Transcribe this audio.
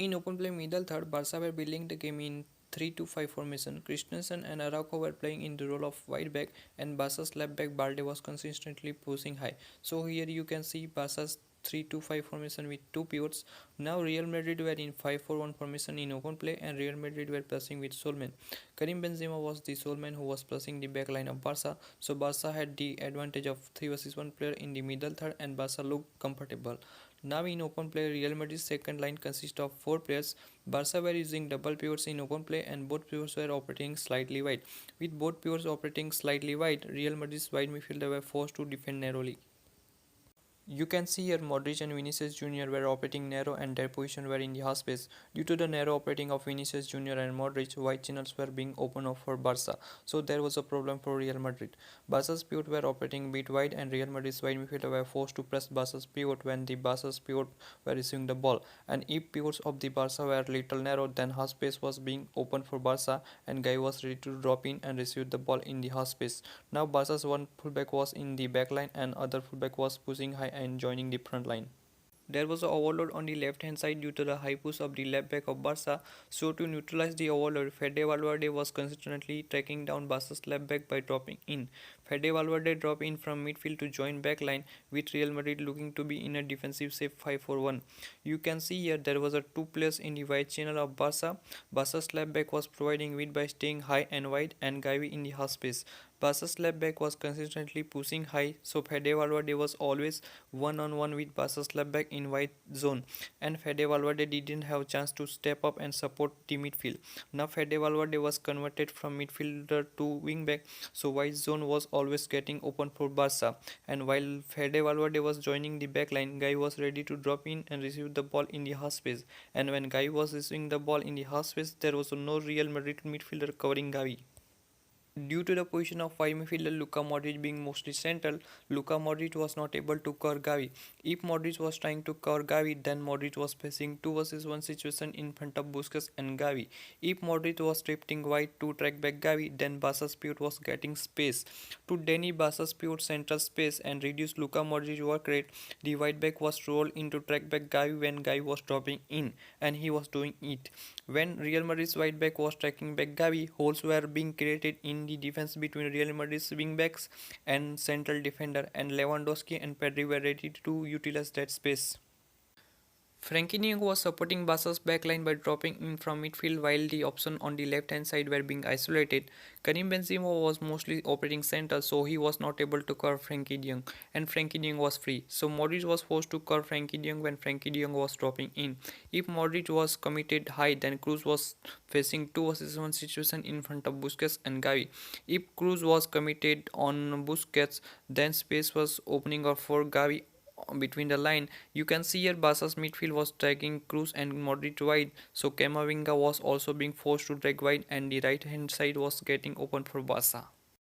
In open play middle third, Barca were building the game in 3-5 formation. Christensen and Araujo were playing in the role of wide back, and Barca's left back Balde was consistently pushing high. So here you can see Barca's 3-5 formation with two pivots. Now Real Madrid were in 5-4-1 formation in open play, and Real Madrid were pressing with soulman. Karim Benzema was the soulman who was pressing the backline of Barca. So Barca had the advantage of 3 vs 1 player in the middle third, and Barca looked comfortable. Now in open play, Real Madrid's second line consists of 4 players. Barca were using double pivots in open play, and both pivots were operating slightly wide. With both pivots operating slightly wide, Real Madrid's wide midfielder were forced to defend narrowly. You can see here Modric and Vinicius Jr. were operating narrow and their position were in the half space. Due to the narrow operating of Vinicius Jr. and Modric, wide channels were being opened up for Barca. So there was a problem for Real Madrid. Barca's pivot were operating a bit wide, and Real Madrid's wide midfielder were forced to press Barca's pivot when the Barca's pivot were receiving the ball. And if pivots of the Barca were little narrow, then half space was being opened for Barca, and Gavi was ready to drop in and receive the ball in the half space. Now Barca's one fullback was in the back line and other fullback was pushing high and joining the front line. There was an overload on the left hand side due to the high push of the left back of Barca. So to neutralize the overload, Fede Valverde was consistently tracking down Barca's left back by dropping in. Fede Valverde dropped in from midfield to join backline, with Real Madrid looking to be in a defensive safe 5-4-1. You can see here there was a 2 players in the wide channel of Barca. Barca's left back was providing width by staying high and wide, and Gavi in the half space. Barca's left back was consistently pushing high, so Fede Valverde was always one-on-one with Barca's left back in wide zone, and Fede Valverde didn't have a chance to step up and support the midfield. Now Fede Valverde was converted from midfielder to wingback, so wide zone was always getting open for Barca. And while Fede Valverde was joining the backline, Gavi was ready to drop in and receive the ball in the half space. And when Gavi was receiving the ball in the half space, there was no Real Madrid midfielder covering Gavi. Due to the position of wide midfielder Luka Modric being mostly central, Luka Modric was not able to cover Gavi. If Modric was trying to cover Gavi, then Modric was facing 2 vs 1 situation in front of Busquets and Gavi. If Modric was drifting wide to track back Gavi, then Barca's pivot was getting space. To deny Barca's pivot central space and reduce Luka Modric's work rate, the wide back was rolled into track back Gavi when Gavi was dropping in, and he was doing it. When Real Madrid's wide back was tracking back Gavi, holes were being created in the defense between Real Madrid's wingbacks and central defender, and Lewandowski and Pedri were ready to utilize that space. Frenkie de Jong was supporting Barca's backline by dropping in from midfield while the option on the left hand side were being isolated. Karim Benzema was mostly operating central, so he was not able to cover Frenkie de Jong, and Frenkie de Jong was free. So Modric was forced to cover Frenkie de Jong when Frenkie de Jong was dropping in. If Modric was committed high, then Kroos was facing 2 vs 1 situation in front of Busquets and Gavi. If Kroos was committed on Busquets, then space was opening up for Gavi between the line. You can see here Barca's midfield was dragging Kroos and Modric wide, so Camavinga was also being forced to drag wide, and the right hand side was getting open for Barca.